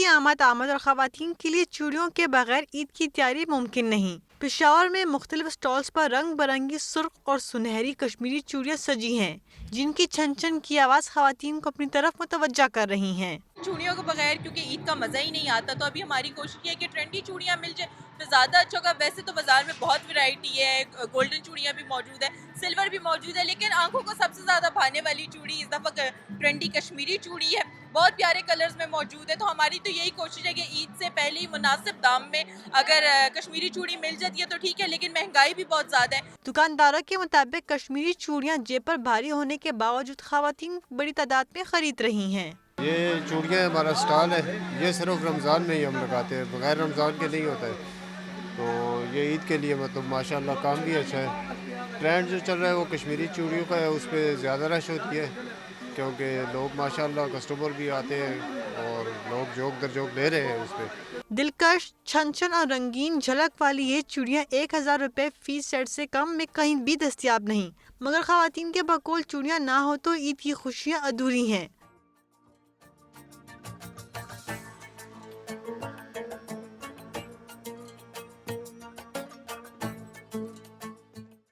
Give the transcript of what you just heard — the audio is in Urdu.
کی آمد اور خواتین کے لیے چوڑیوں کے بغیر عید کی تیاری ممکن نہیں۔ پشاور میں مختلف سٹالز پر رنگ برنگی سرخ اور سنہری کشمیری چوڑیاں سجی ہیں، جن کی چھن چھن کی آواز خواتین کو اپنی طرف متوجہ کر رہی ہیں۔ چوڑیوں کے بغیر کیونکہ عید کا مزہ ہی نہیں آتا، تو ابھی ہماری کوشش یہ ہے کہ ٹرینڈی چوڑیاں مل جائیں تو زیادہ اچھا ہوگا۔ ویسے تو بازار میں بہت ویرائٹی ہے، گولڈن چوڑیاں بھی موجود ہے، سلور بھی موجود ہے، لیکن آنکھوں کو سب سے زیادہ بھانے والی چوڑی اس دفعہ ٹرینڈی کشمیری چوڑی ہے، بہت پیارے کلرز میں موجود ہے۔ تو ہماری تو یہی کوشش ہے کہ عید سے پہلے ہی مناسب دام میں اگر کشمیری چوڑی مل جاتی ہے تو ٹھیک ہے، لیکن مہنگائی بھی بہت زیادہ ہے۔ دکانداروں کے مطابق کشمیری چوڑیاں جیب پر بھاری ہونے کے باوجود خواتین بڑی تعداد میں خرید رہی ہیں۔ یہ چوڑیاں ہمارا سٹال ہے، یہ صرف رمضان میں ہی ہم لگاتے ہیں، بغیر رمضان کے نہیں ہوتا ہے، تو یہ عید کے لیے مطلب ماشاءاللہ کام بھی اچھا ہے۔ ٹرینڈ جو چل رہا ہے وہ کشمیری چوڑیوں کا ہے، اس پہ زیادہ رش ہوتی ہے کیونکہ لوگ ماشاءاللہ کسٹمر بھی آتے ہیں اور لوگ جوک در جوک لے رہے ہیں اس پہ۔ دلکش، چھن چھن اور رنگین جھلک والی یہ چوڑیاں 1000 روپے فی سیٹ سے کم میں کہیں بھی دستیاب نہیں، مگر خواتین کے بقول چوڑیاں نہ ہو تو عید کی خوشیاں ادھوری ہیں۔